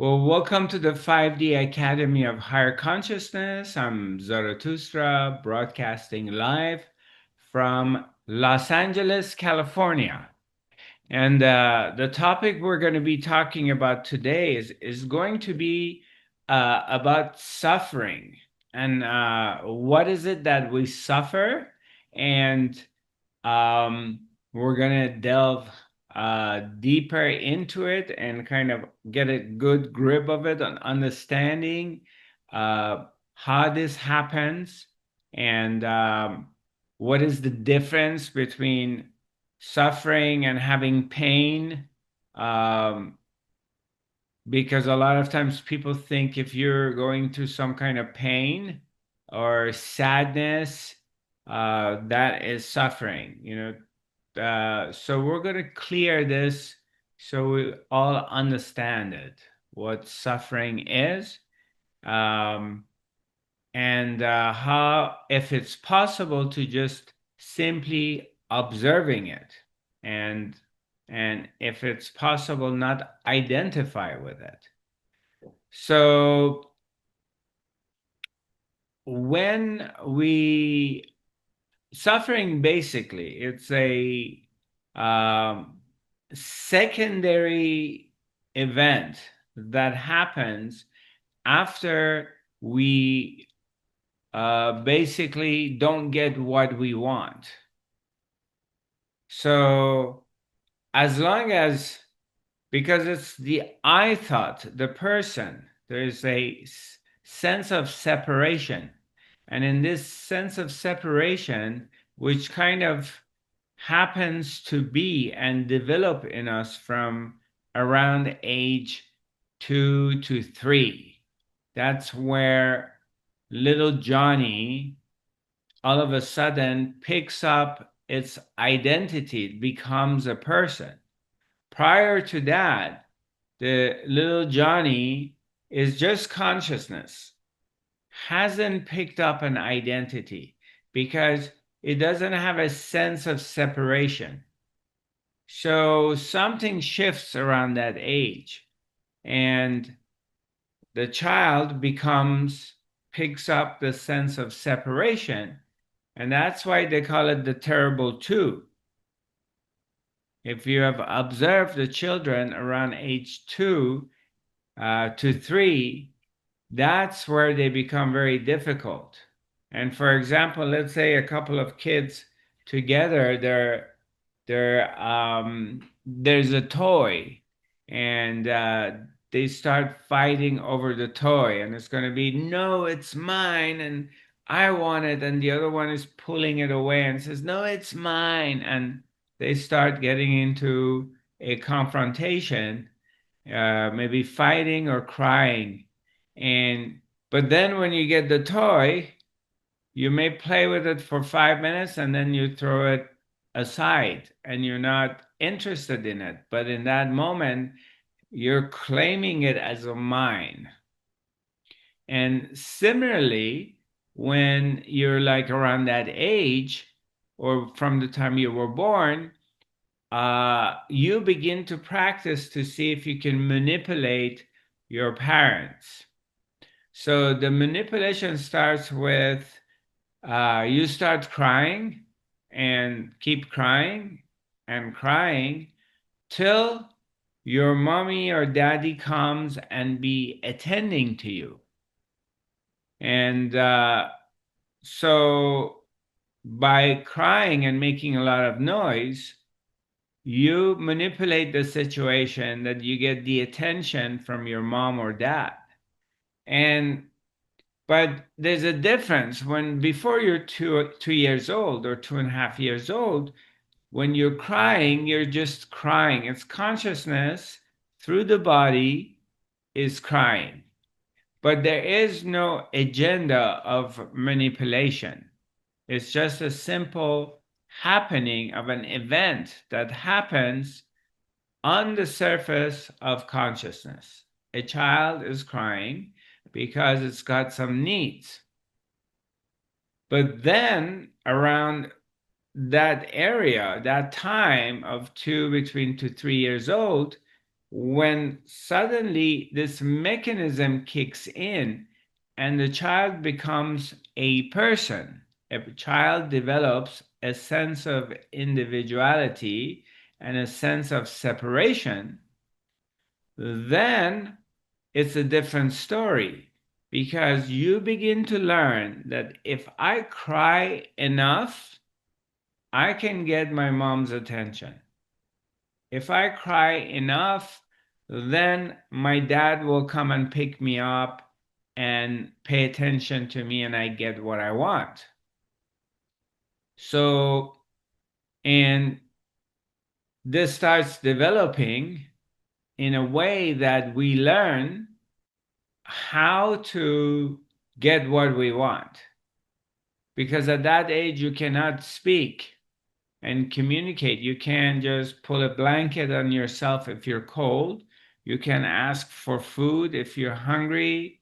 Well, welcome to the 5D Academy of Higher Consciousness. I'm Zarathustra, broadcasting live from Los Angeles, California. And the topic we're going to be talking about today is going to be about suffering and what is it that we suffer, and um, we're gonna delve deeper into it and kind of get a good grip of it on understanding uh, how this happens, and what is the difference between suffering and having pain. Um, because a lot of times people think if you're going through some kind of pain or sadness, that is suffering, so we're going to clear this so we all understand it, what suffering is, um, and how, if it's possible to just simply observing it, and and if it's possible not identify with it. So when we suffering, basically it's a um, secondary event that happens after we basically don't get what we want. So as long as, because it's the I thought, the person, there's a sense of separation. And in this sense of separation, which kind of happens to be and develop in us from around age 2 to 3, that's where little Johnny all of a sudden picks up its identity, it becomes a person. Prior to that, the little Johnny is just consciousness, hasn't picked up an identity because it doesn't have a sense of separation. So something shifts around that age, and the child picks up the sense of separation, and that's why they call it the terrible two. If you have observed the children around age 2 to 3, that's where they become very difficult. And for example, let's say a couple of kids together, there's a toy, and they start fighting over the toy, and it's going to be, no, it's mine, and I want it, and the other one is pulling it away and says, no, it's mine, and they start getting into a confrontation, maybe fighting or crying. And but then when you get the toy, you may play with it for 5 minutes and then you throw it aside and you're not interested in it. But in that moment, you're claiming it as a mine. And similarly, when you're like around that age, or from the time you were born, you begin to practice to see if you can manipulate your parents. So the manipulation starts with you start crying and keep crying and crying till your mommy or daddy comes and be attending to you. And so by crying and making a lot of noise, you manipulate the situation that you get the attention from your mom or dad. And but there's a difference when before you're 2 years old or 2.5 years old, when you're crying, you're just crying. It's consciousness through the body is crying. But there is no agenda of manipulation. It's just a simple happening of an event that happens on the surface of consciousness. A child is crying because it's got some needs. But then around that area, that time of between 2 to 3 years old, when suddenly this mechanism kicks in and the child becomes a person, a child develops a sense of individuality and a sense of separation, then it's a different story, because you begin to learn that if I cry enough, I can get my mom's attention. If I cry enough, then my dad will come and pick me up and pay attention to me, and I get what I want. So, and this starts developing in a way that we learn how to get what we want. Because at that age, you cannot speak and communicate. You can't just put a blanket on yourself if you're cold. You can ask for food if you're hungry.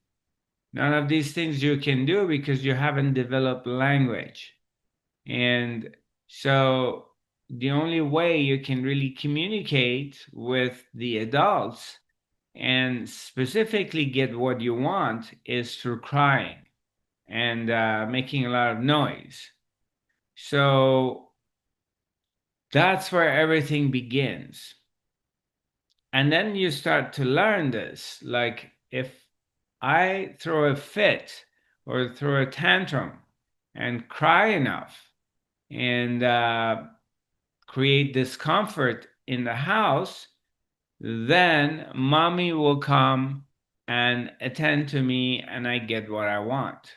None of these things you can do because you haven't developed language. And so the only way you can really communicate with the adults and specifically get what you want is through crying and making a lot of noise. So that's where everything begins. And then you start to learn this. Like, if I throw a fit or throw a tantrum and cry enough and create discomfort in the house, then mommy will come and attend to me and I get what I want.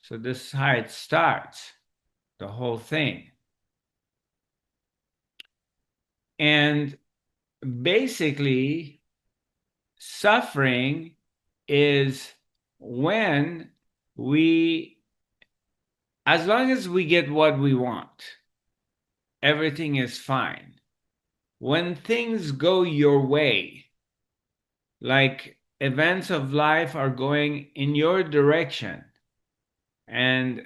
So this is how it starts, the whole thing. And basically, suffering is when we, as long as we get what we want, everything is fine. When things go your way, like events of life are going in your direction, and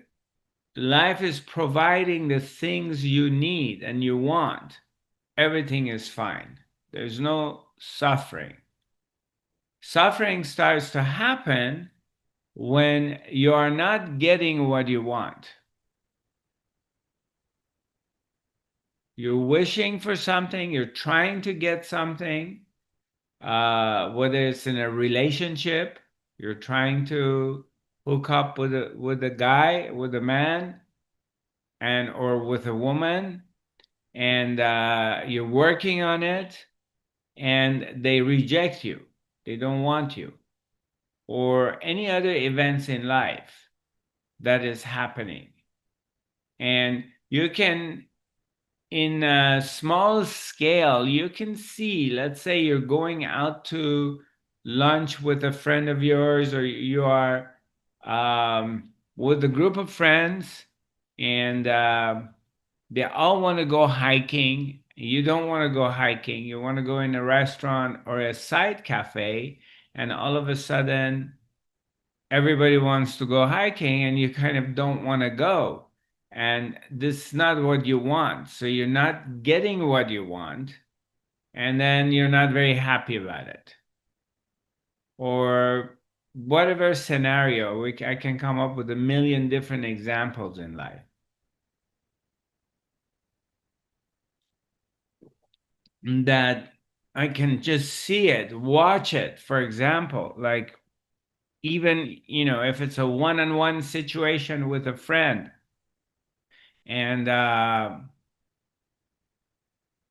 life is providing the things you need and you want, everything is fine. There's no suffering. Suffering starts to happen when you are not getting what you want. You're wishing for something, you're trying to get something, whether it's in a relationship, you're trying to hook up with a guy, with a man, and or with a woman, and you're working on it, and they reject you, they don't want you, or any other events in life that is happening. And you can, in a small scale, you can see, let's say you're going out to lunch with a friend of yours, or you are with a group of friends, and they all want to go hiking. You don't want to go hiking. You want to go in a restaurant or a side cafe, and all of a sudden, everybody wants to go hiking and you kind of don't want to go. And this is not what you want. So you're not getting what you want. And then you're not very happy about it. Or whatever scenario, I can come up with a million different examples in life. That I can just see it, watch it. For example, like, even, if it's a one-on-one situation with a friend, and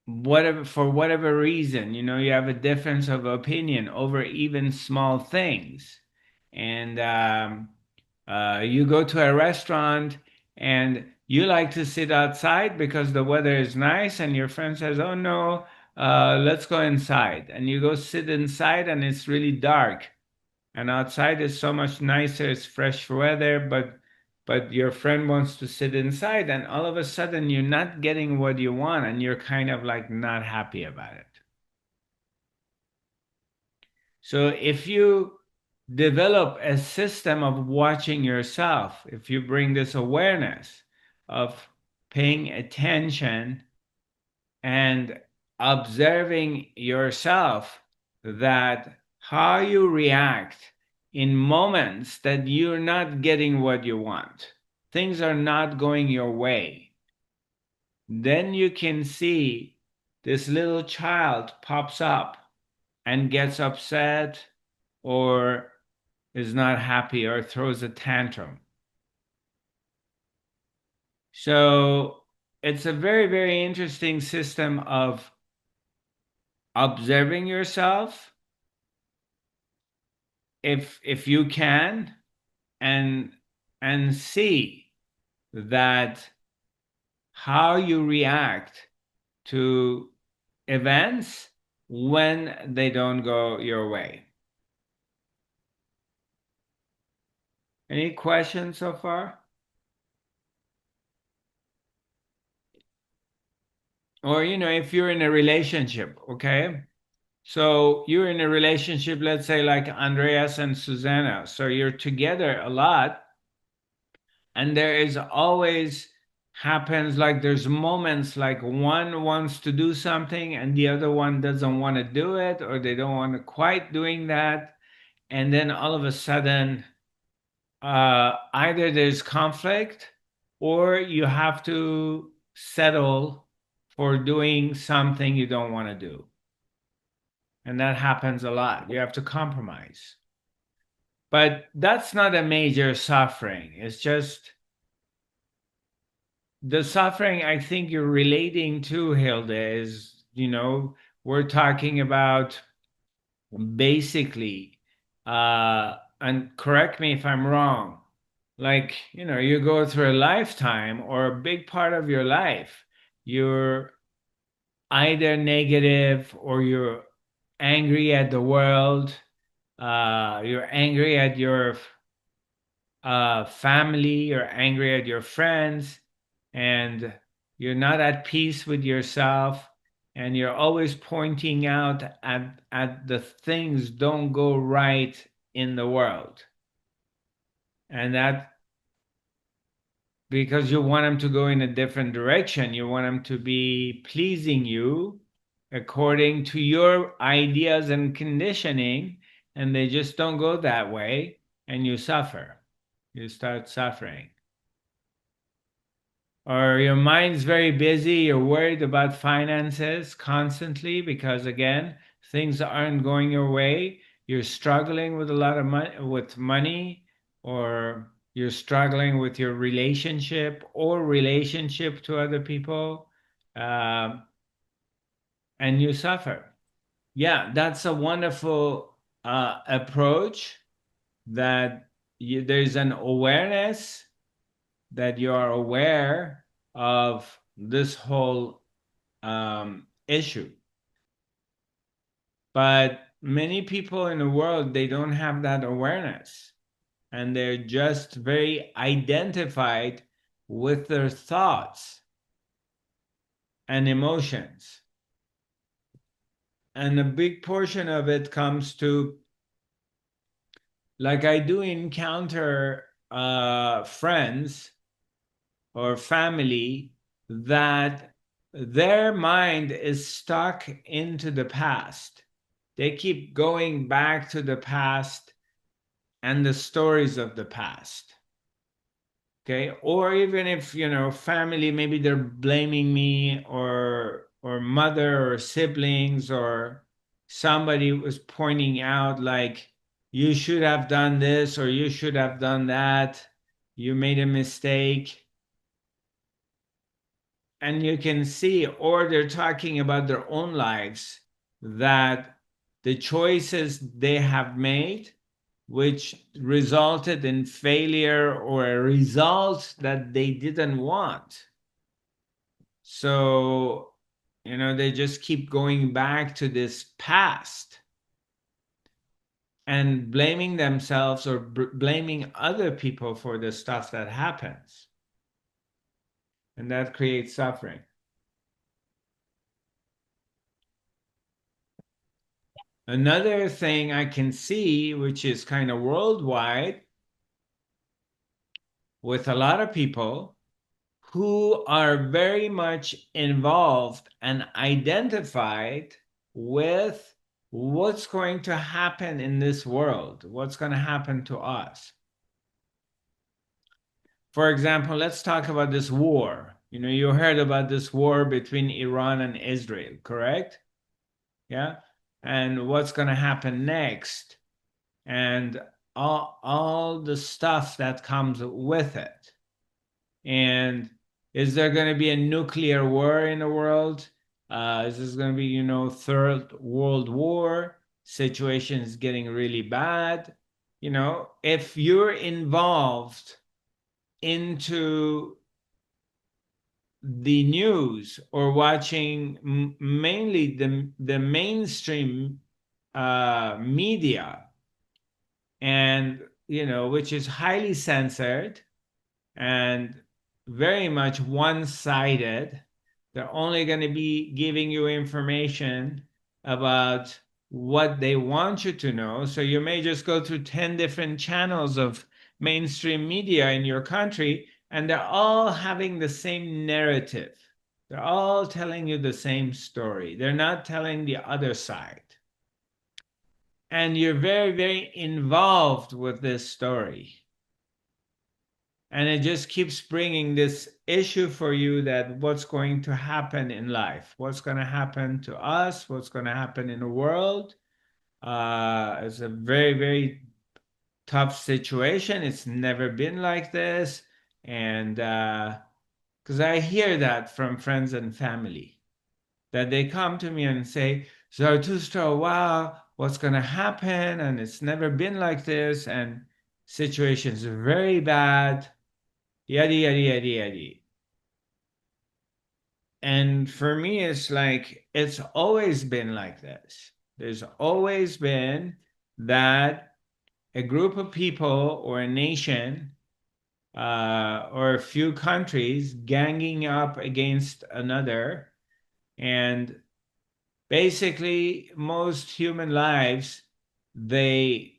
whatever, for whatever reason, you have a difference of opinion over even small things, and you go to a restaurant and you like to sit outside because the weather is nice, and your friend says, oh no, let's go inside, and you go sit inside and it's really dark, and outside is so much nicer, it's fresh weather, but your friend wants to sit inside, and all of a sudden you're not getting what you want, and you're kind of like not happy about it. So if you develop a system of watching yourself, if you bring this awareness of paying attention and observing yourself that how you react in moments that you're not getting what you want, things are not going your way, then you can see this little child pops up and gets upset or is not happy or throws a tantrum. So it's a very, very interesting system of observing yourself if you can, and see that how you react to events when they don't go your way. Any questions so far? Or, if you're in a relationship, okay? So you're in a relationship, let's say like Andreas and Susanna. So you're together a lot, and there is always happens like there's moments like one wants to do something and the other one doesn't want to do it, or they don't want to quite doing that. And then all of a sudden, either there's conflict or you have to settle for doing something you don't want to do. And that happens a lot. You have to compromise. But that's not a major suffering. It's just the suffering I think you're relating to, Hilda, is, we're talking about basically, and correct me if I'm wrong, like, you go through a lifetime or a big part of your life, you're either negative or you're angry at the world, you're angry at your family, you're angry at your friends, and you're not at peace with yourself, and you're always pointing out at the things don't go right in the world. And that because you want them to go in a different direction, you want them to be pleasing you according to your ideas and conditioning, and they just don't go that way, and you suffer. You start suffering. Or your mind's very busy, you're worried about finances constantly because, again, things aren't going your way. You're struggling with a lot of money, or you're struggling with your relationship or relationship to other people, um, and you suffer. Yeah, that's a wonderful approach, that there's an awareness that you are aware of this whole issue. But many people in the world, they don't have that awareness, and they're just very identified with their thoughts and emotions. And a big portion of it comes to, like, I do encounter friends or family that their mind is stuck into the past. They keep going back to the past and the stories of the past. Okay. Or even if, family, maybe they're blaming me, or mother or siblings, or somebody was pointing out, like, you should have done this or you should have done that. You made a mistake. And you can see, or they're talking about their own lives, that the choices they have made, which resulted in failure or a result that they didn't want. So, they just keep going back to this past and blaming themselves or blaming other people for the stuff that happens. And that creates suffering. Another thing I can see, which is kind of worldwide, with a lot of people who are very much involved and identified with what's going to happen in this world? What's going to happen to us? For example, let's talk about this war. You heard about this war between Iran and Israel, correct? Yeah. And what's going to happen next? And all the stuff that comes with it. And is there going to be a nuclear war in the world? Is this going to be, third world war? Situation is getting really bad. If you're involved into the news or watching mainly the mainstream media, and which is highly censored and very much one-sided. They're only going to be giving you information about what they want you to know. So you may just go through 10 different channels of mainstream media in your country, and they're all having the same narrative. They're all telling you the same story. They're not telling the other side. And you're very, very involved with this story. And it just keeps bringing this issue for you, that what's going to happen in life, what's going to happen to us, what's going to happen in the world. It's a very, very tough situation. It's never been like this. And because I hear that from friends and family, that they come to me and say, Zarathustra, wow, what's going to happen? And it's never been like this. And situations are very bad. Yada, yada, yada, yada. And for me, it's like, it's always been like this. There's always been that a group of people or a nation or a few countries ganging up against another. And basically, most human lives, they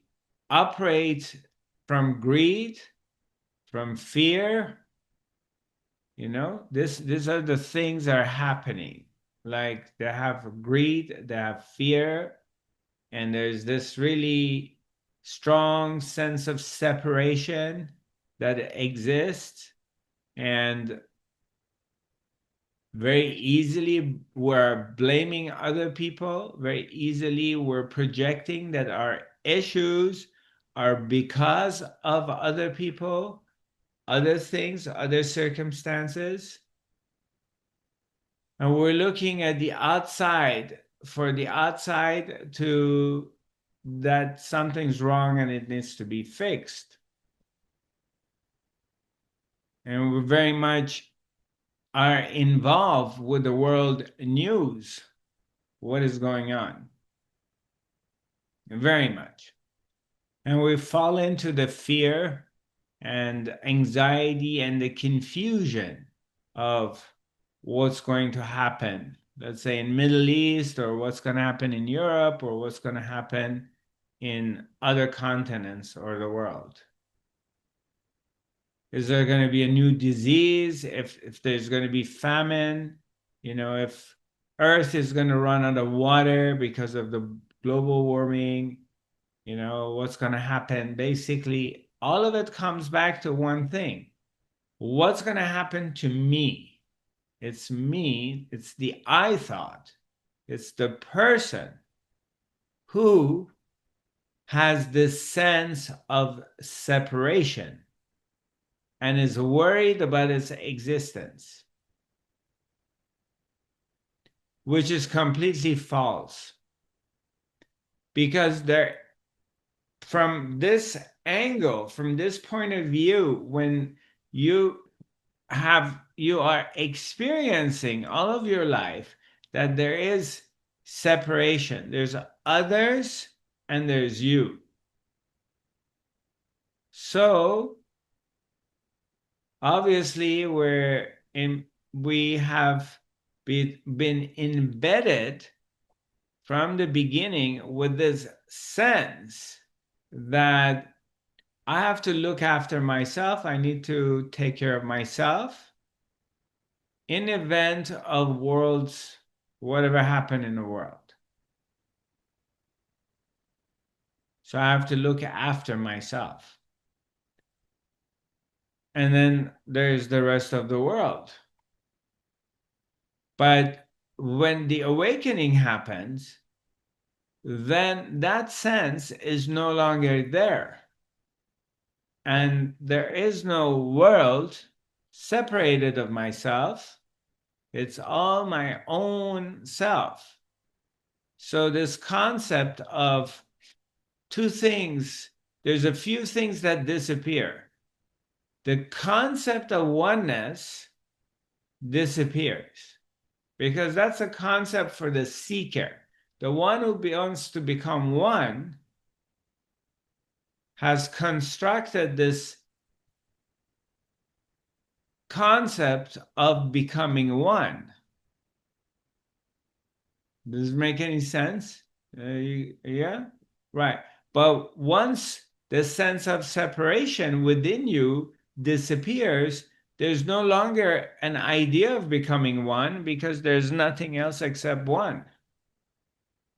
operate from greed, from fear. These are the things that are happening. Like they have greed, they have fear, and there's this really strong sense of separation that exists. And very easily we're blaming other people. Very easily we're projecting that our issues are because of other people, other things, other circumstances. And we're looking at the outside, for the outside to that something's wrong and it needs to be fixed. And we very much are involved with the world news, what is going on. Very much. And we fall into the fear and anxiety and the confusion of what's going to happen, let's say in Middle East, or what's going to happen in Europe, or what's going to happen in other continents or the world. Is there going to be a new disease? If there's going to be famine, if Earth is going to run out of water because of the global warming, what's going to happen? Basically, all of it comes back to one thing. What's going to happen to me? It's me. It's the I thought. It's the person who has this sense of separation and is worried about its existence, which is completely false. Because from this angle, from this point of view, when you are experiencing all of your life that there is separation, there's others and there's you. So obviously we have been embedded from the beginning with this sense that I have to look after myself. I need to take care of myself in event of whatever happened in the world. So I have to look after myself. And then there's the rest of the world. But when the awakening happens, then that sense is no longer there. And there is no world separated of myself. It's all my own self. So this concept of two things, there's a few things that disappear. The concept of oneness disappears because that's a concept for the seeker. The one who wants to become one has constructed this concept of becoming one. Does it make any sense? Yeah? Right. But once the sense of separation within you disappears, there's no longer an idea of becoming one because there's nothing else except one.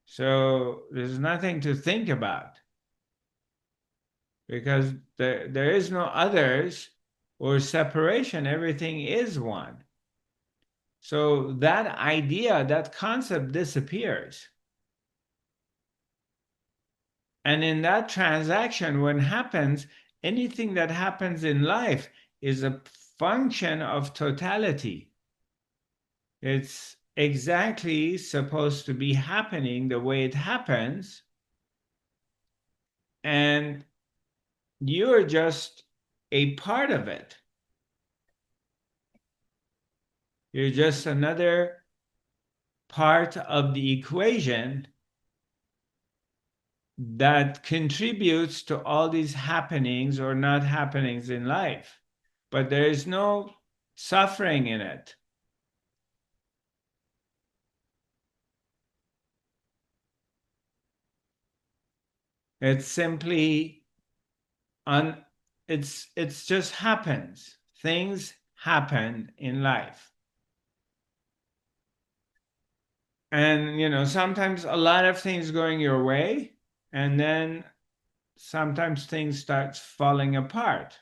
So there's nothing to think about because there is no others or separation. Everything is one. So that idea, that concept disappears. And in that transaction, when happens, anything that happens in life is a function of totality. It's exactly supposed to be happening the way it happens. And you're just a part of it. You're just another part of the equation that contributes to all these happenings or not happenings in life. But there is no suffering in it. It's simply it's just happens. Things happen in life. And sometimes a lot of things going your way, and then sometimes things starts falling apart.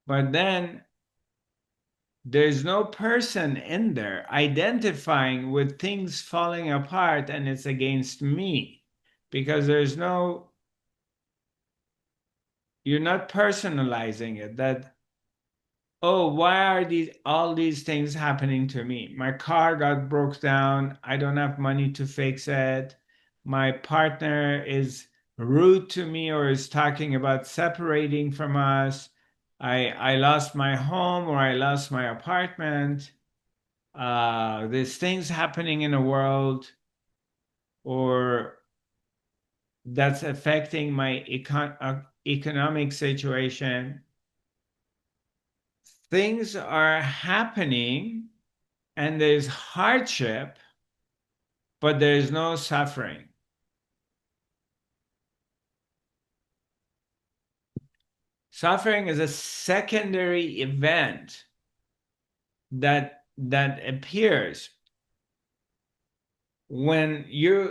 But then there's no person in there identifying with things falling apart and it's against me because you're not personalizing it that, oh, why are all these things happening to me? My car got broke down. I don't have money to fix it. My partner is rude to me or is talking about separating from us. I lost my home or I lost my apartment. There's things happening in the world or that's affecting my economic situation. Things are happening and there's hardship, but there's no suffering. Suffering is a secondary event that appears when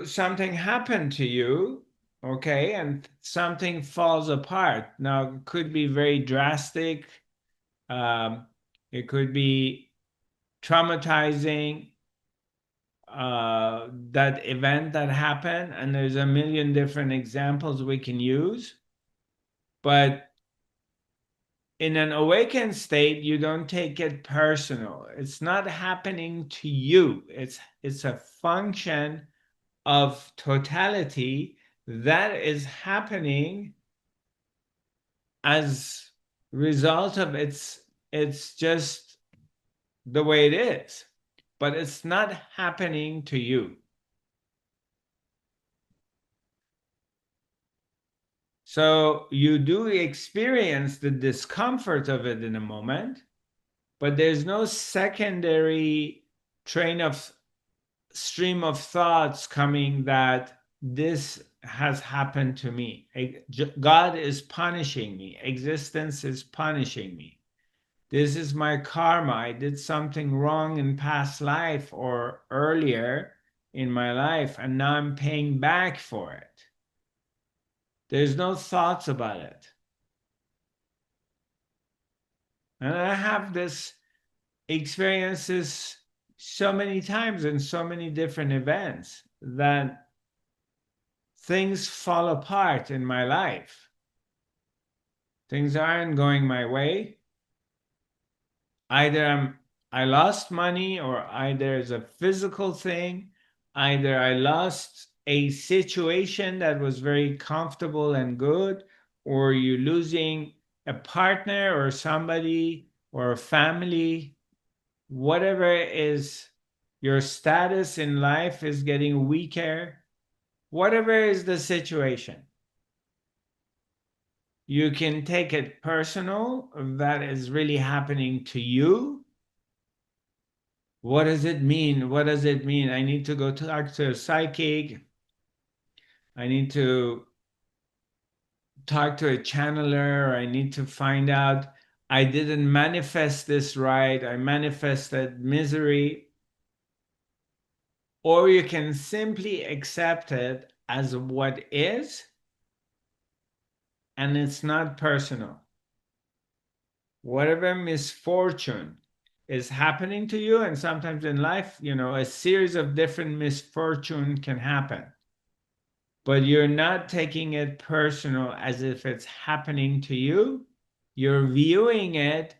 something happened to you, okay, and something falls apart. Now, it could be very drastic. Um, it could be traumatizing, that event that happened, and there's a million different examples we can use. But in an awakened state, you don't take it personal. It's not happening to you. It's a function of totality that is happening as result of it's just the way it is, but it's not happening to you. So you do experience the discomfort of it in a moment, but there's no secondary train of stream of thoughts coming that this has happened to me. God is punishing me. Existence is punishing me. This is my karma. I did something wrong in past life or earlier in my life, and now I'm paying back for it. There's no thoughts about it. And I have this experiences so many times in so many different events that things fall apart in my life. Things aren't going my way. Either I lost money, or either it's a physical thing, either I lost a situation that was very comfortable and good, or you're losing a partner or somebody or a family. Whatever is your status in life is getting weaker. Whatever is the situation, you can take it personal that is really happening to you. What does it mean? What does it mean? I need to go talk to a psychic. I need to talk to a channeler. I need to find out I didn't manifest this right. I manifested misery. Or you can simply accept it as what is, and it's not personal. Whatever misfortune is happening to you, and sometimes in life, a series of different misfortune can happen, but you're not taking it personal as if it's happening to you. You're viewing it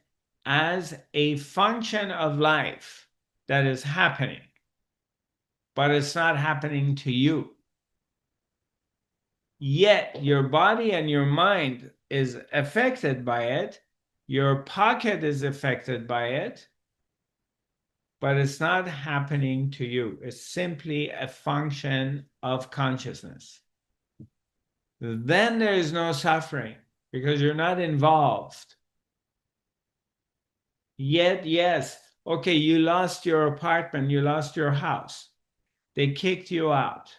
as a function of life that is happening, but it's not happening to you. Yet your body and your mind is affected by it. Your pocket is affected by it, but it's not happening to you. It's simply a function of consciousness. Then there is no suffering because you're not involved. Yet, yes, okay, you lost your apartment, you lost your house, they kicked you out,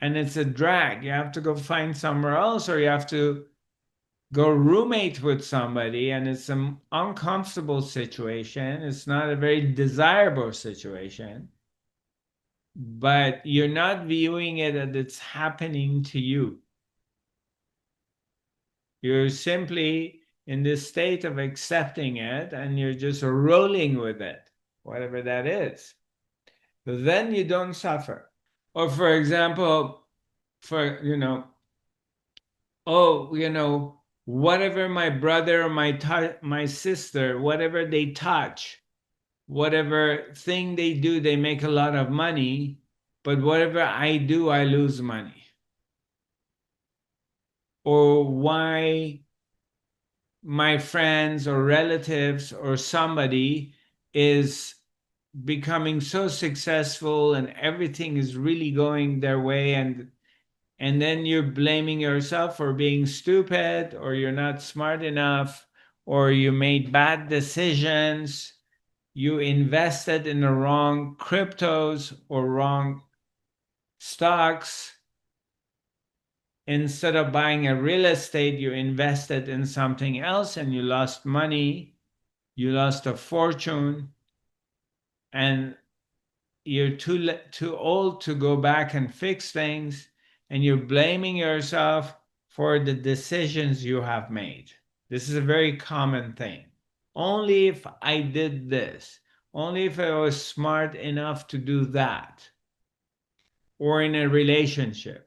and it's a drag. You have to go find somewhere else, or you have to go roommate with somebody, and it's an uncomfortable situation. It's not a very desirable situation, but you're not viewing it as it's happening to you. You're simply in this state of accepting it, and you're just rolling with it, whatever that is. Then you don't suffer. Or for example, for whatever my brother or my sister, whatever they touch, whatever thing they do, they make a lot of money, but whatever I do, I lose money. Or why my friends or relatives or somebody is becoming so successful and everything is really going their way, and then you're blaming yourself for being stupid, or you're not smart enough, or you made bad decisions, you invested in the wrong cryptos or wrong stocks. Instead of buying a real estate, you invested in something else and you lost money, you lost a fortune, and you're too old to go back and fix things, and you're blaming yourself for the decisions you have made. This is a very common thing. Only if I did this, only if I was smart enough to do that, or in a relationship,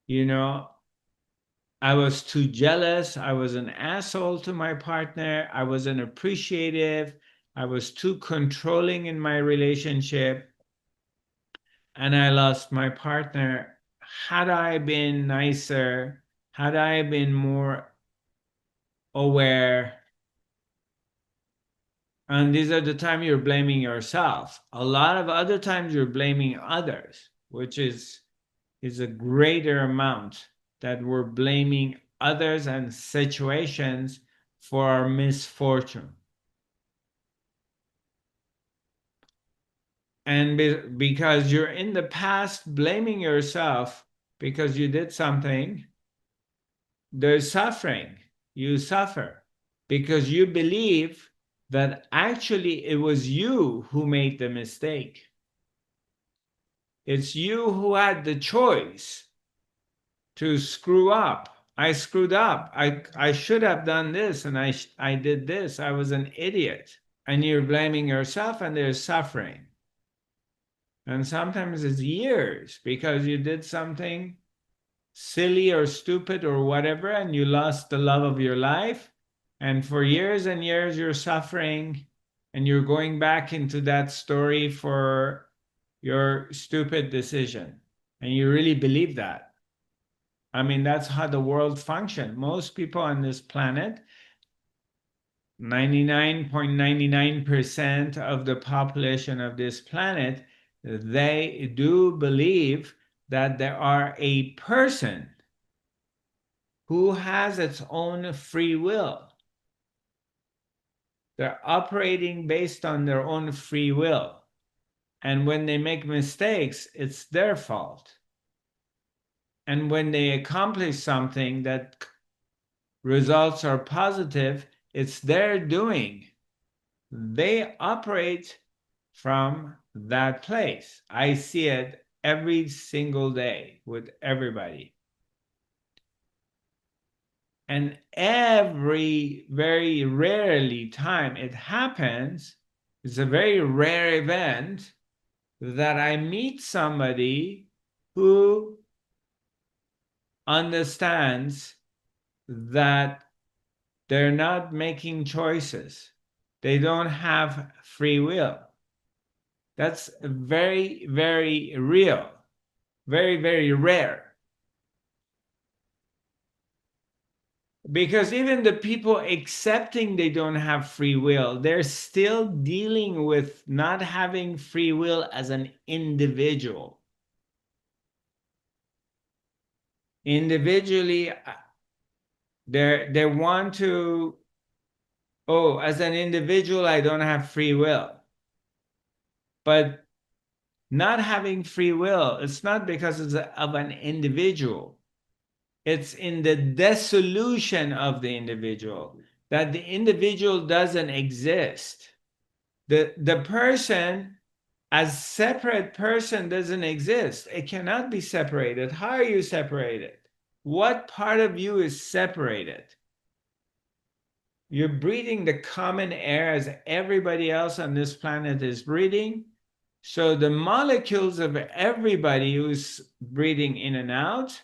I was too jealous, I was an asshole to my partner, I was unappreciative, I was too controlling in my relationship, and I lost my partner. Had I been nicer, had I been more aware, and these are the time you're blaming yourself. A lot of other times you're blaming others, which is a greater amount that we're blaming others and situations for our misfortune. And because you're in the past blaming yourself because you did something, there's suffering. You suffer because you believe that actually it was you who made the mistake. It's you who had the choice to screw up. I screwed up. I should have done this and I did this. I was an idiot. And you're blaming yourself and there's suffering. And sometimes it's years because you did something silly or stupid or whatever and you lost the love of your life. And for years and years, you're suffering and you're going back into that story for your stupid decision. And you really believe that. I mean, that's how the world functions. Most people on this planet, 99.99% of the population of this planet, they do believe that there are a person who has its own free will. They're operating based on their own free will. And when they make mistakes, it's their fault. And when they accomplish something that results are positive, it's their doing. They operate from that place. I see it every single day with everybody. And very rarely time it happens, it's a very rare event that I meet somebody who understands that they're not making choices. They don't have free will. That's very, very real, very, very rare. Because even the people accepting they don't have free will, they're still dealing with not having free will as an individual. Individually, they want to, oh, as an individual, I don't have free will. But not having free will, it's not because it's of an individual. It's in the dissolution of the individual, that the individual doesn't exist. The person as separate person doesn't exist. It cannot be separated. How are you separated? What part of you is separated? You're breathing the common air as everybody else on this planet is breathing. So the molecules of everybody who's breathing in and out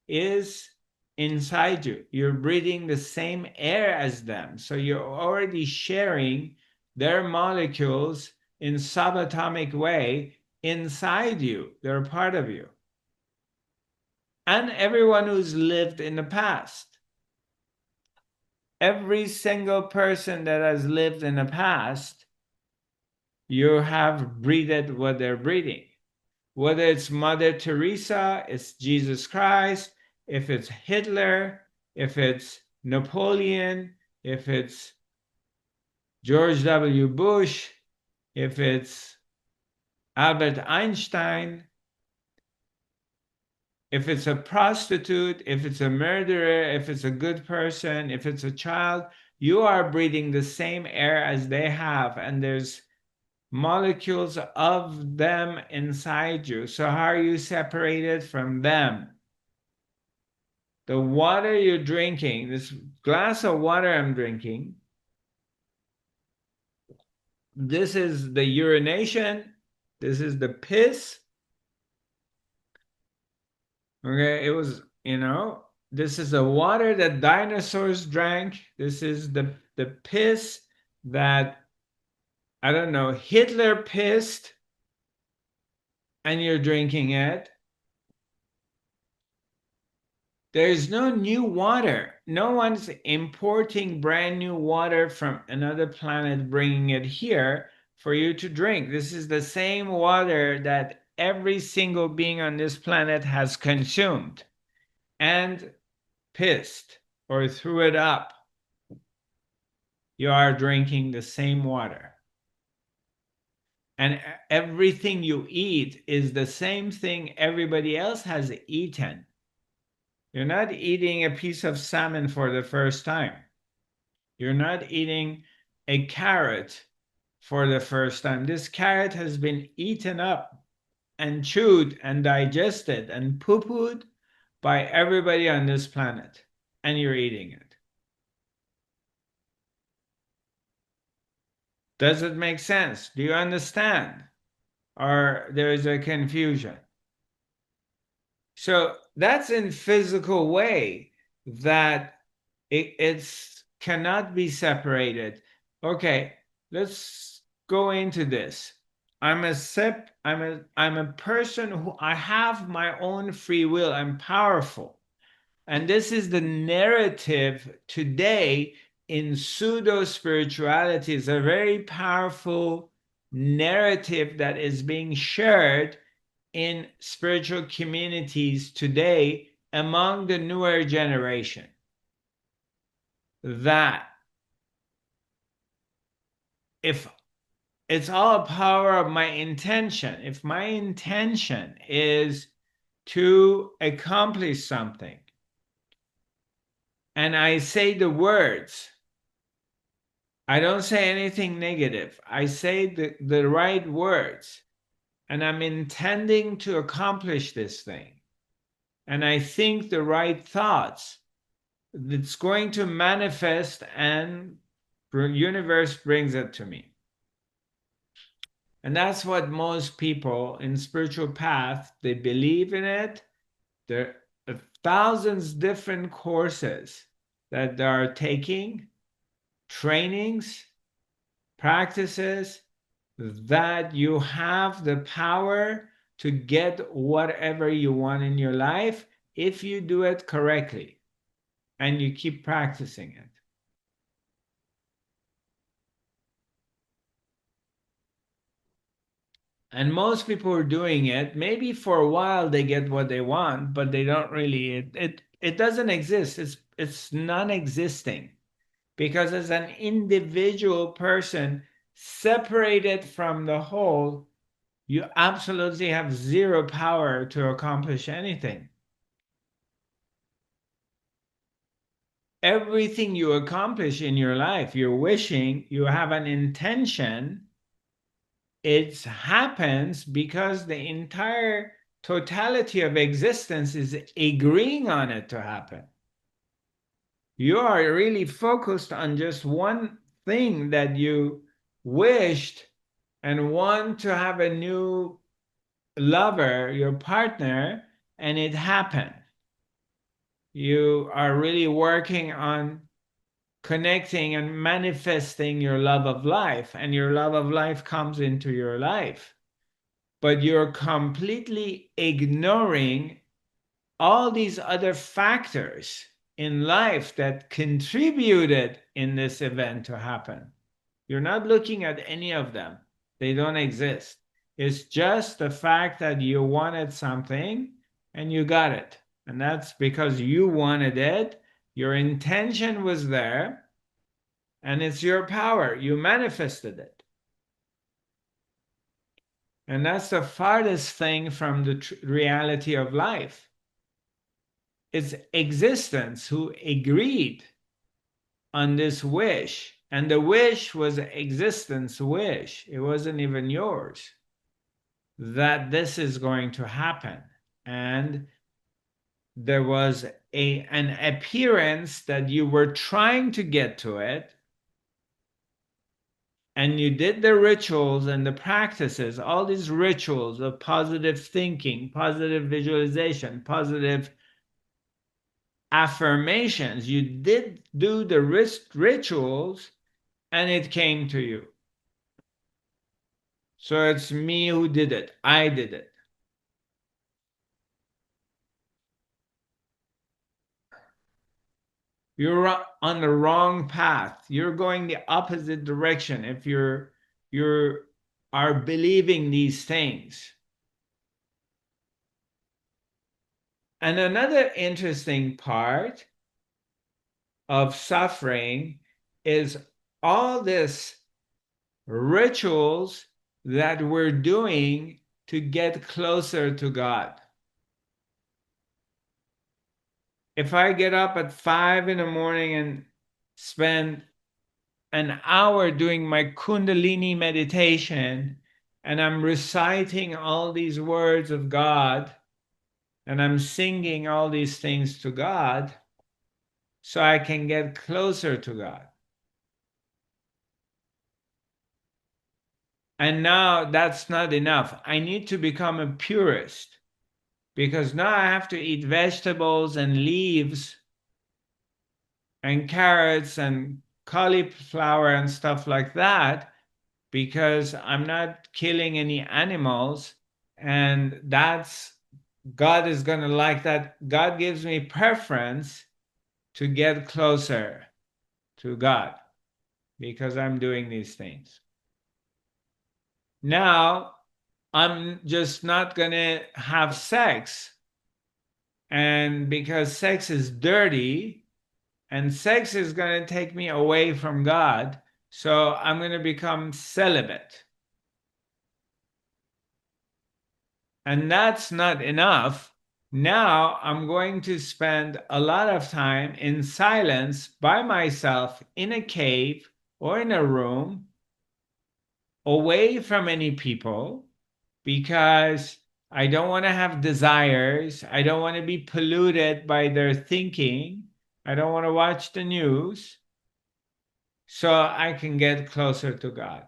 is inside you. You're breathing the same air as them. So you're already sharing their molecules in subatomic way inside you. They're a part of you. And everyone who's lived in the past. Every single person that has lived in the past, you have breathed what they're breathing. Whether it's Mother Teresa, it's Jesus Christ, if it's Hitler, if it's Napoleon, if it's George W. Bush, if it's Albert Einstein, if it's a prostitute, if it's a murderer, if it's a good person, if it's a child, you are breathing the same air as they have, and there's molecules of them inside you. So how are you separated from them? The water you're drinking, this glass of water I'm drinking, this is the urination, this is the piss. Okay, it was, this is the water that dinosaurs drank. This is the piss that, I don't know, Hitler pissed, and you're drinking it. There's no new water. No one's importing brand new water from another planet, bringing it here for you to drink. This is the same water that every single being on this planet has consumed and pissed or threw it up. You are drinking the same water. And everything you eat is the same thing everybody else has eaten. You're not eating a piece of salmon for the first time. You're not eating a carrot for the first time. This carrot has been eaten up and chewed and digested and poo-pooed by everybody on this planet, and you're eating it. Does it make sense? Do you understand? Or there is a confusion? So that's in physical way that it's cannot be separated. Okay, let's go into this. I'm a person who I have my own free will. I'm powerful. And this is the narrative today in pseudo spirituality. It's a very powerful narrative that is being shared in spiritual communities today among the newer generation, that if it's all a power of my intention, if my intention is to accomplish something and I say the words, I don't say anything negative, I say the right words, and I'm intending to accomplish this thing, and I think the right thoughts, it's going to manifest, and the universe brings it to me. And that's what most people in spiritual path, they believe in it. There are thousands different courses that they are taking, trainings, practices, that you have the power to get whatever you want in your life if you do it correctly and you keep practicing it. And most people are doing it. Maybe for a while they get what they want, but they don't really. It doesn't exist. It's non-existing, because as an individual person separated from the whole, you absolutely have zero power to accomplish anything. Everything you accomplish in your life, you're wishing, you have an intention, it happens because the entire totality of existence is agreeing on it to happen. You are really focused on just one thing that you wished and want to have a new lover, your partner, and it happened. You are really working on connecting and manifesting your love of life, and your love of life comes into your life. But you're completely ignoring all these other factors in life that contributed in this event to happen. You're not looking at any of them, they don't exist. It's just the fact that you wanted something and you got it. And that's because you wanted it, your intention was there, and it's your power. You manifested it. And that's the farthest thing from the reality of life. It's existence who agreed on this wish. And the wish was existence wish. It wasn't even yours. That this is going to happen. And there was an appearance that you were trying to get to it. And you did the rituals and the practices, all these rituals of positive thinking, positive visualization, positive affirmations. You did do the rituals and it came to you. So it's me who did it. I did it. You're on the wrong path. You're going the opposite direction if you're are believing these things. And another interesting part of suffering is all this rituals that we're doing to get closer to God. If I get up at 5 in the morning and spend an hour doing my Kundalini meditation and I'm reciting all these words of God, and I'm singing all these things to God so I can get closer to God. And now that's not enough. I need to become a purist because now I have to eat vegetables and leaves and carrots and cauliflower and stuff like that because I'm not killing any animals. And that's God is going to like that. God gives me preference to get closer to God because I'm doing these things. Now, I'm just not going to have sex. And because sex is dirty and sex is going to take me away from God, so I'm going to become celibate. And that's not enough. Now I'm going to spend a lot of time in silence by myself in a cave or in a room away from any people because I don't want to have desires. I don't want to be polluted by their thinking. I don't want to watch the news so I can get closer to God.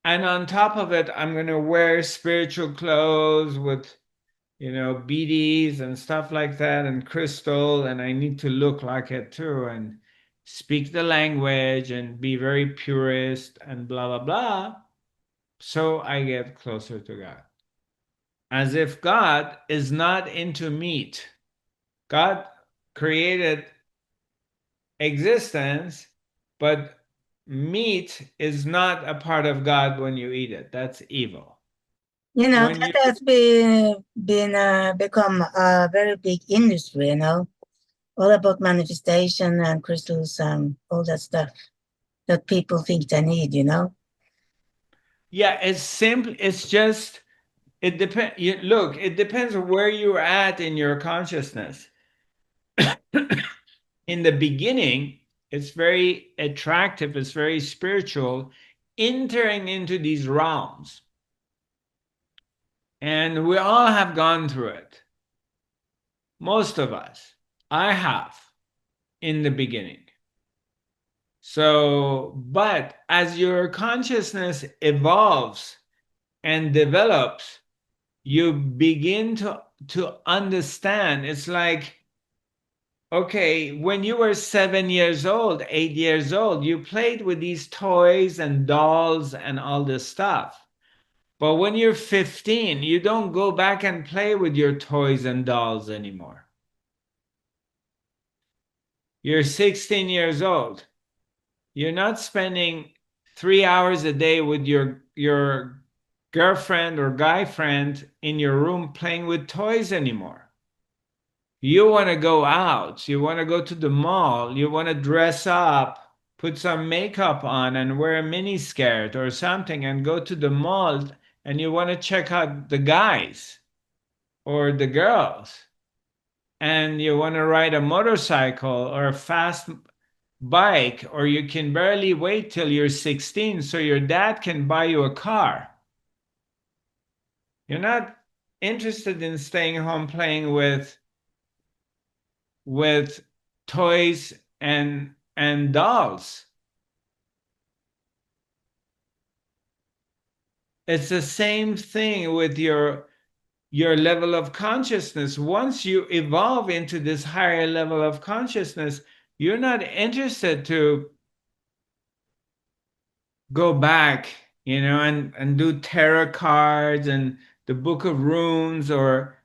And on top of it, I'm going to wear spiritual clothes with, beads and stuff like that and crystal. And I need to look like it too and speak the language and be very purist and blah, blah, blah. So I get closer to God. As if God is not into meat. God created existence, but meat is not a part of God when you eat it. That's evil. When That you has been become a very big industry. All about manifestation and crystals and all that stuff that people think they need. Yeah, it's simple. It's just it depends. Look, it depends on where you're at in your consciousness. In the beginning, it's very attractive. It's very spiritual, entering into these realms, and we all have gone through it. Most of us. I have in the beginning. So, but as your consciousness evolves and develops, you begin to understand. It's like, okay, when you were 7 years old, 8 years old, you played with these toys and dolls and all this stuff. But when you're 15, you don't go back and play with your toys and dolls anymore. You're 16 years old. You're not spending 3 hours a day with your girlfriend or guy friend in your room playing with toys anymore. You want to go out. You want to go to the mall. You want to dress up, put some makeup on, and wear a mini skirt or something, and go to the mall. And you want to check out the guys or the girls. And you want to ride a motorcycle or a fast bike, or you can barely wait till you're 16 so your dad can buy you a car. You're not interested in staying home playing with toys and dolls. It's the same thing with your level of consciousness. Once you evolve into this higher level of consciousness, you're not interested to go back, and do tarot cards and the book of runes, or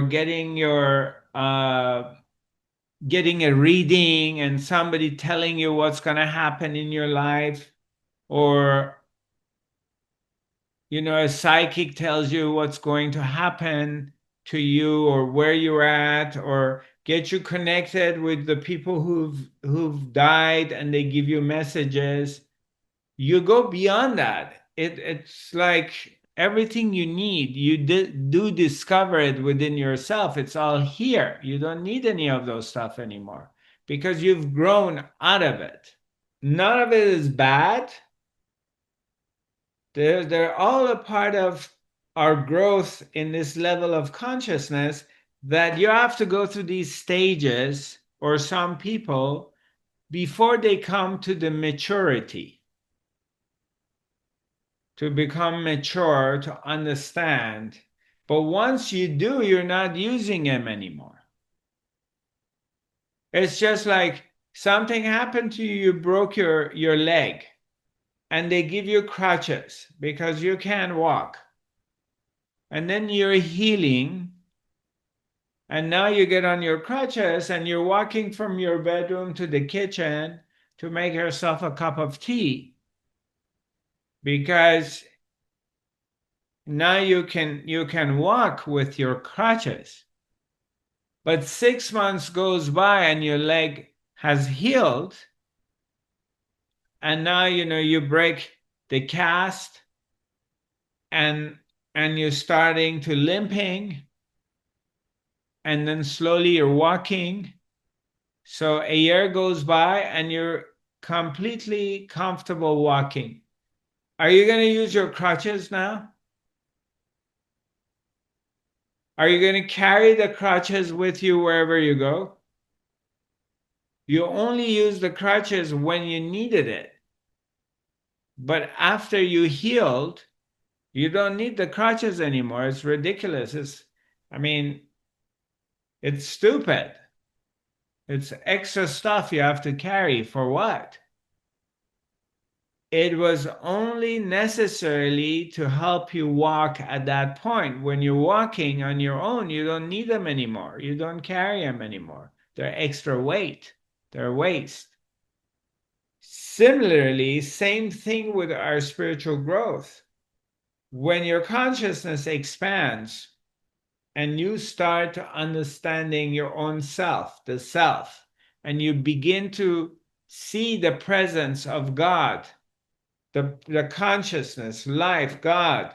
getting a reading and somebody telling you what's going to happen in your life, or a psychic tells you what's going to happen to you or where you're at, or get you connected with the people who've died and they give you messages. You go beyond that. It's like everything you need, you do discover it within yourself. It's all here. You don't need any of those stuff anymore because you've grown out of it. None of it is bad. They're all a part of our growth in this level of consciousness that you have to go through these stages, or some people, before they come to the maturity, to become mature, to understand. But once you do, you're not using them anymore. It's just like something happened to you, you broke your leg, and they give you crutches because you can't walk. And then you're healing, and now you get on your crutches and you're walking from your bedroom to the kitchen to make yourself a cup of tea because now you can walk with your crutches. But 6 months goes by and your leg has healed, and now you break the cast, and you're starting to limping, and then slowly you're walking. So a year goes by and you're completely comfortable walking. Are you going to use your crutches now? Are you going to carry the crutches with you wherever you go? You only use the crutches when you needed it. But after you healed, you don't need the crutches anymore. It's ridiculous. I mean, it's stupid. It's extra stuff you have to carry for what? It was only necessarily to help you walk at that point. When you're walking on your own, you don't need them anymore. You don't carry them anymore. They're extra weight. They're waste. Similarly, same thing with our spiritual growth. When your consciousness expands and you start to understanding your own self, the self, and you begin to see the presence of God, the consciousness, life, God.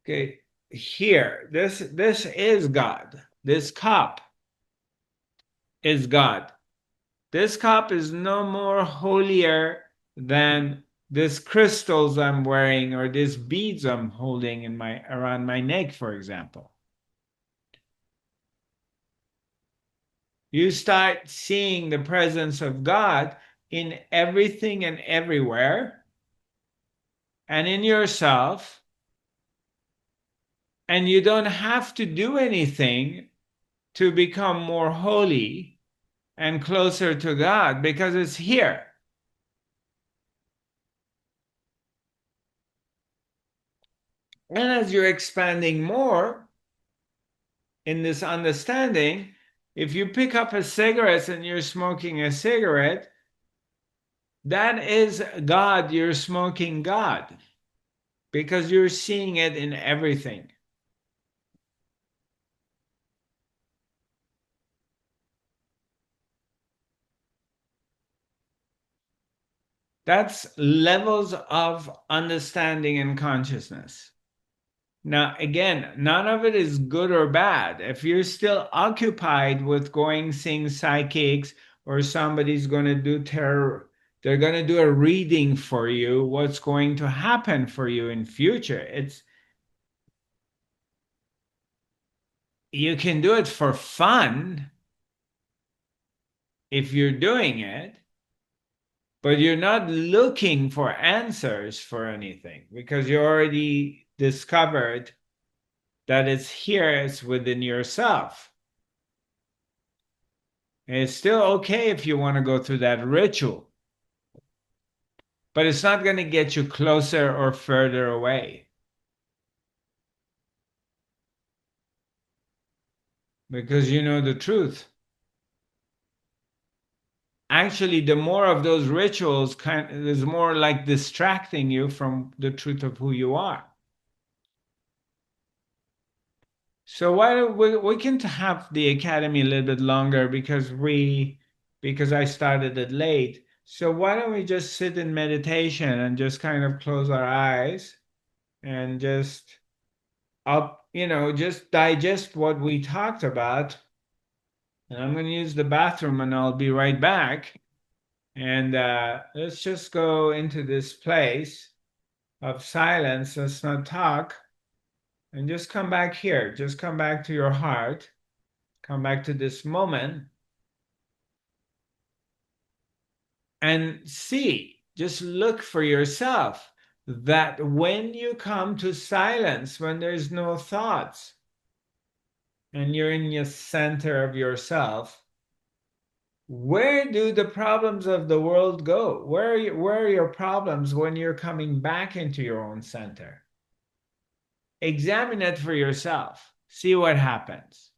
Okay, here, this is God. This cup is God. This cup is no more holier than this crystals I'm wearing or these beads I'm holding in my around my neck, for example. You start seeing the presence of God in everything and everywhere, and in yourself, and you don't have to do anything to become more holy and closer to God because it's here. And as you're expanding more in this understanding, if you pick up a cigarette and you're smoking a cigarette, that is God, you're smoking God because you're seeing it in everything. That's levels of understanding and consciousness. Now, again, none of it is good or bad. If you're still occupied with going seeing psychics, or somebody's going to do tarot, they're going to do a reading for you, what's going to happen for you in future. You can do it for fun if you're doing it, but you're not looking for answers for anything because you already discovered that it's here, it's within yourself. And it's still okay if you want to go through that ritual, but it's not going to get you closer or further away because you know the truth. Actually, the more of those rituals is more like distracting you from the truth of who you are. So why don't we can have the academy a little bit longer because I started it late. So why don't we just sit in meditation and just kind of close our eyes and just up, just digest what we talked about. And I'm going to use the bathroom and I'll be right back. And let's just go into this place of silence. Let's not talk. And just come back here. Just come back to your heart. Come back to this moment and see, just look for yourself that when you come to silence, when there's no thoughts, and you're in the center of yourself, where do the problems of the world go? Where are your problems when you're coming back into your own center? Examine it for yourself. See what happens.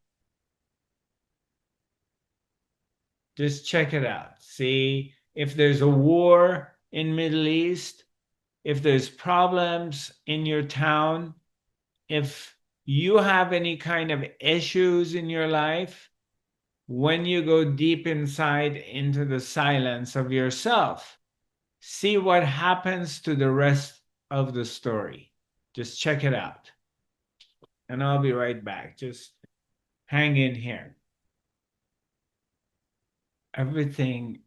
Just check it out. See if there's a war in Middle East, if there's problems in your town, if you have any kind of issues in your life, when you go deep inside into the silence of yourself, see what happens to the rest of the story. Just check it out. And I'll be right back. Just hang in here. Everything,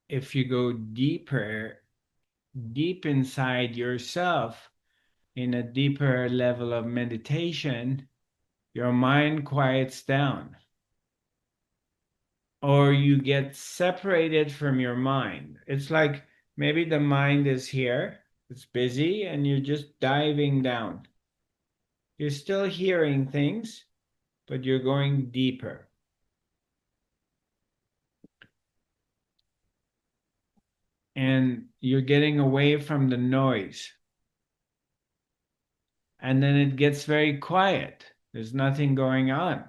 if you go deeper, deep inside yourself, in a deeper level of meditation, your mind quiets down. Or you get separated from your mind. It's like maybe the mind is here, it's busy, and you're just diving down. You're still hearing things, but you're going deeper. And you're getting away from the noise. And then it gets very quiet. There's nothing going on.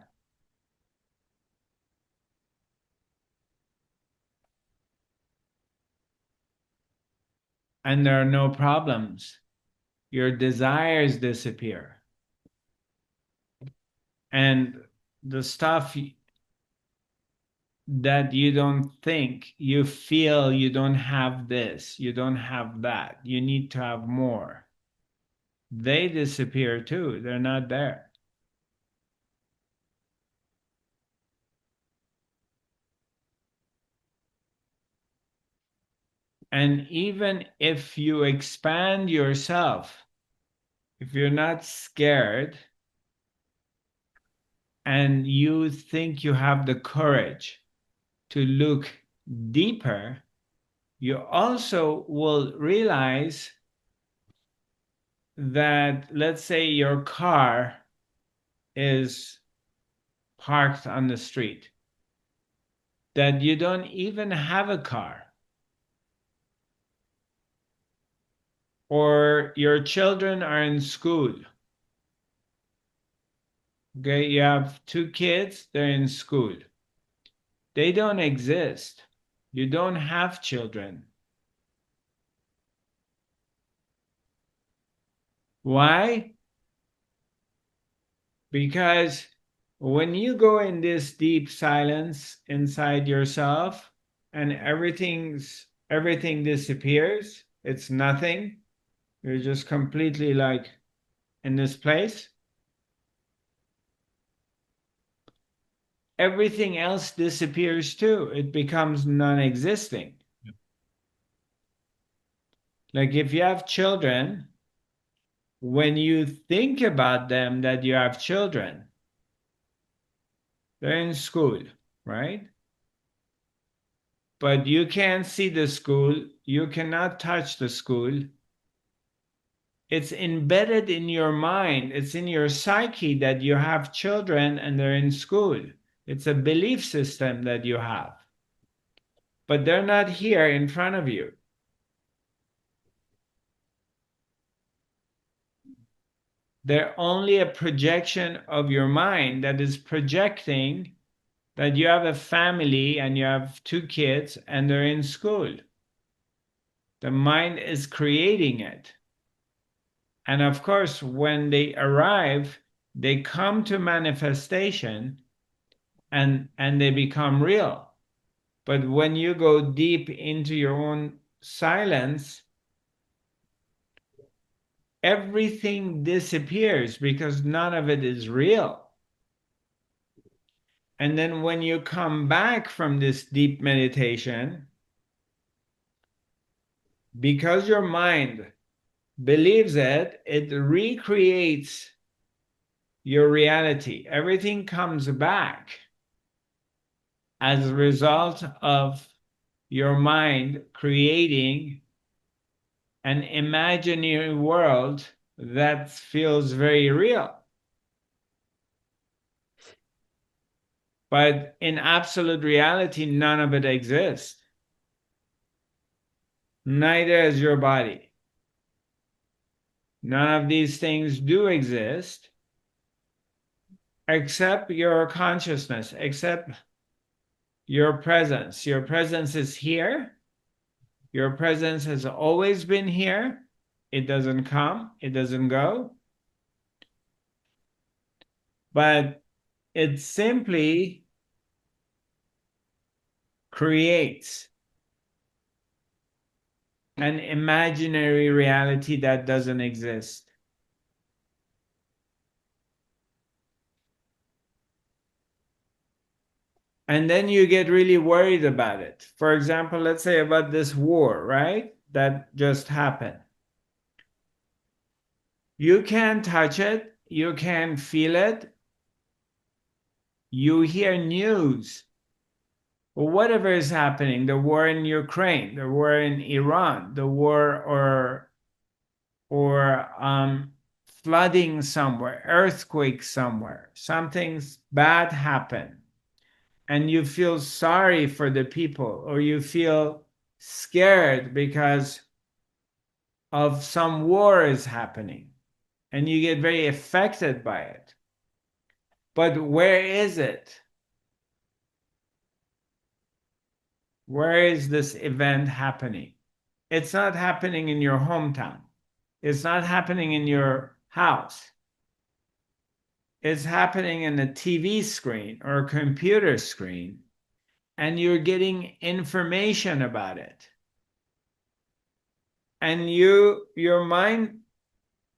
And there are no problems. Your desires disappear. And the stuff that you don't think, you feel you don't have this, you don't have that, you need to have more. They disappear too. They're not there. And even if you expand yourself, if you're not scared and you think you have the courage to look deeper, you also will realize that, let's say, your car is parked on the street, that you don't even have a car, or your children are in school. Okay, you have two kids, they're in school. They don't exist. You don't have children. Why? Because when you go in this deep silence inside yourself and everything disappears, it's nothing. You're just completely like in this place. Everything else disappears too. It becomes non-existing. Like if you have children, when you think about them that you have children, they're in school, right? But you can't see the school, you cannot touch the school. It's embedded in your mind, it's in your psyche that you have children and they're in school. It's a belief system that you have, but they're not here in front of you. They're only a projection of your mind that is projecting that you have a family and you have two kids and they're in school. The mind is creating it. And of course, when they arrive, they come to manifestation and they become real. But when you go deep into your own silence, everything disappears because none of it is real. And then when you come back from this deep meditation, because your mind believes it, it recreates your reality. Everything comes back as a result of your mind creating an imaginary world that feels very real. But in absolute reality, none of it exists. Neither is your body. None of these things do exist except your consciousness, except your presence. Your presence is here. Your presence has always been here. It doesn't come, it doesn't go, but it simply creates an imaginary reality that doesn't exist. And then you get really worried about it. For example, let's say about this war, right? That just happened. You can't touch it, you can't feel it. You hear news or whatever is happening, the war in Ukraine, the war in Iran, the war or flooding somewhere, earthquake somewhere, something's bad happened, and you feel sorry for the people, or you feel scared because of some war is happening, and you get very affected by it. But where is it? Where is this event happening? It's not happening in your hometown. It's not happening in your house. It's happening in a TV screen or a computer screen, and you're getting information about it. And your mind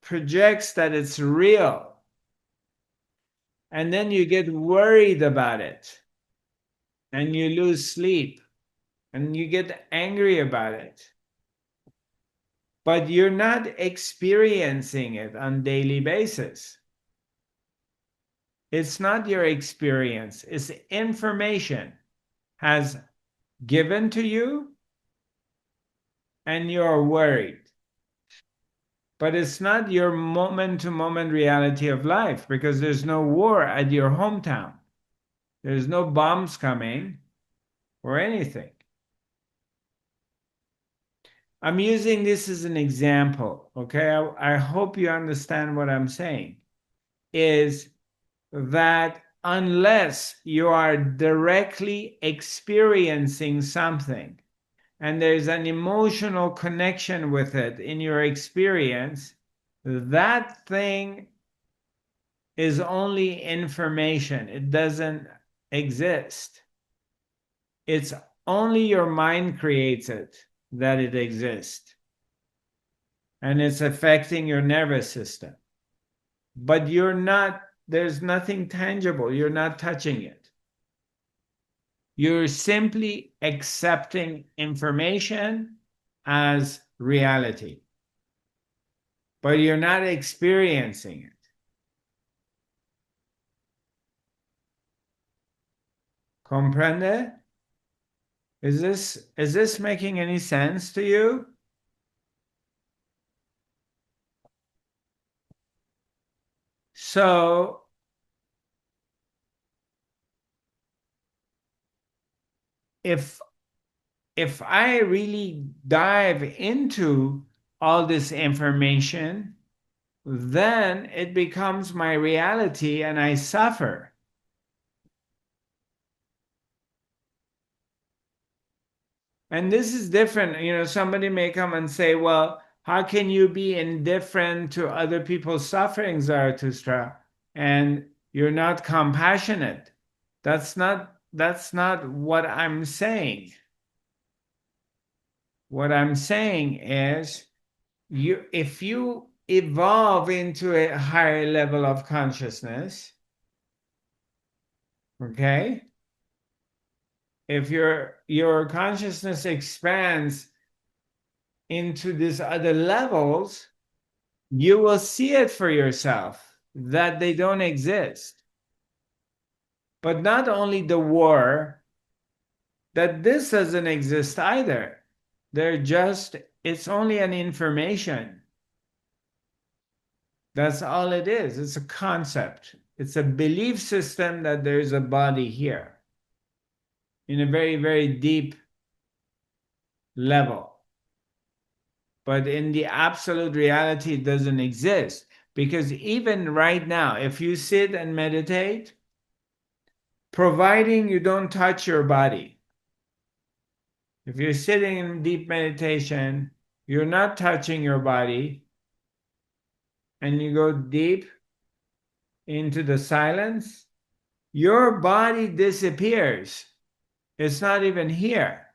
projects that it's real. And then you get worried about it, and you lose sleep, and you get angry about it. But you're not experiencing it on daily basis. It's not your experience, it's information has given to you, and you're worried. But it's not your moment to moment reality of life, because there's no war at your hometown. There's no bombs coming or anything. I'm using this as an example, okay? I hope you understand what I'm saying. Is that unless you are directly experiencing something and there's an emotional connection with it in your experience, that thing is only information. It doesn't exist. It's only your mind creates it that it exists. And it's affecting your nervous system. But there's nothing tangible. You're not touching it. You're simply accepting information as reality, but you're not experiencing it. Comprende? Is this making any sense to you? So if I really dive into all this information, then it becomes my reality and I suffer. And this is different. Somebody may come and say, well, how can you be indifferent to other people's suffering, Zarathustra, and you're not compassionate? That's not what I'm saying. What I'm saying is, if you evolve into a higher level of consciousness, okay, if your consciousness expands into these other levels, you will see it for yourself. that they don't exist. But not only the war, that this doesn't exist either. It's only an information. That's all it is. It's a concept. It's a belief system that there's a body here in a very, very deep level. But in the absolute reality, it doesn't exist. Because even right now, if you sit and meditate, providing you don't touch your body, if you're sitting in deep meditation, you're not touching your body, and you go deep into the silence, your body disappears. It's not even here.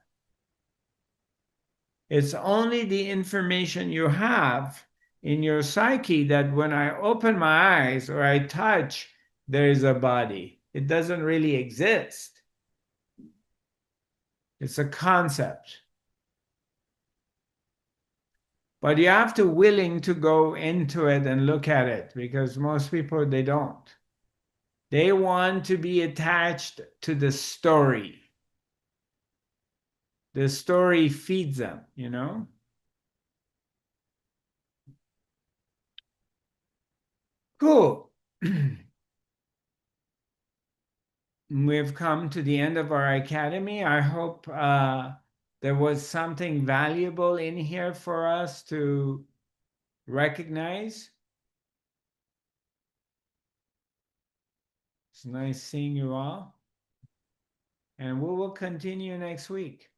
It's only the information you have in your psyche that when I open my eyes or I touch, there is a body. It doesn't really exist. It's a concept. But you have to willing to go into it and look at it, because most people, they don't. They want to be attached to the story. The story feeds them, you know? Cool. We've come to the end of our academy. I hope there was something valuable in here for us to recognize. It's nice seeing you all. And we will continue next week.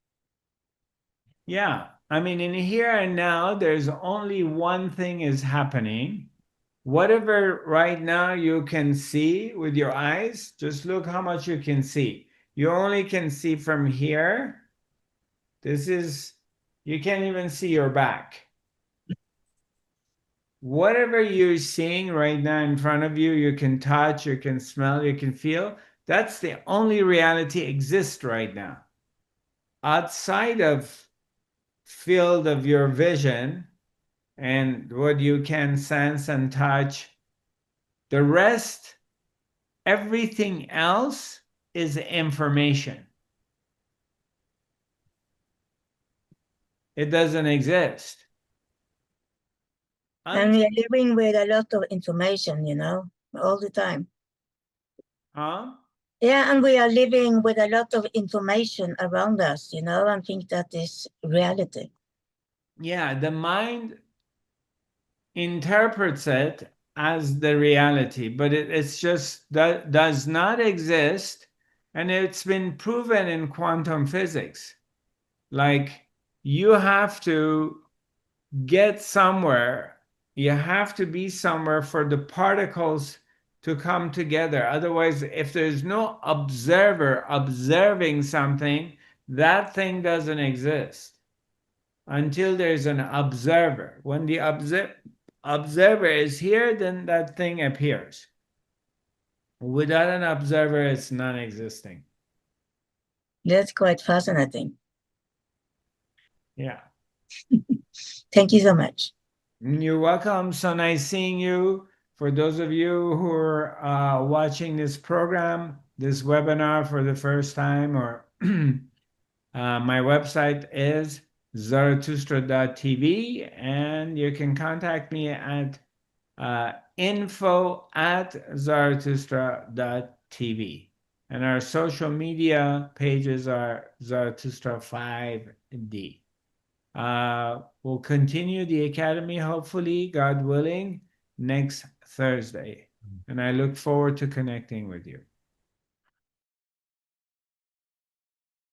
Yeah, I mean, in here and now, there's only one thing is happening. Whatever right now you can see with your eyes, just look how much you can see. You only can see from here. You can't even see your back. Whatever you're seeing right now in front of you, you can touch, you can smell, you can feel. That's the only reality exists right now. Outside of field of your vision and what you can sense and touch, the rest, everything else is information. It doesn't exist. And we are living with a lot of information, all the time. Huh? Yeah, and we are living with a lot of information around us, and think that is reality. Yeah, the mind interprets it as the reality, but it's just that does not exist, and it's been proven in quantum physics. Like, you have to get somewhere, you have to be somewhere for the particles to come together. Otherwise, if there's no observer observing something, that thing doesn't exist until there's an observer. When the observer is here, then that thing appears. Without an observer, it's non-existing. That's quite fascinating. Yeah. Thank you so much. You're welcome. So nice seeing you. For those of you who are watching this program, this webinar for the first time, or my website is zarathustra.tv, and you can contact me at info@zarathustra.tv. And our social media pages are Zarathustra 5D. We'll continue the academy, hopefully, God willing, next Thursday. And I look forward to connecting with you.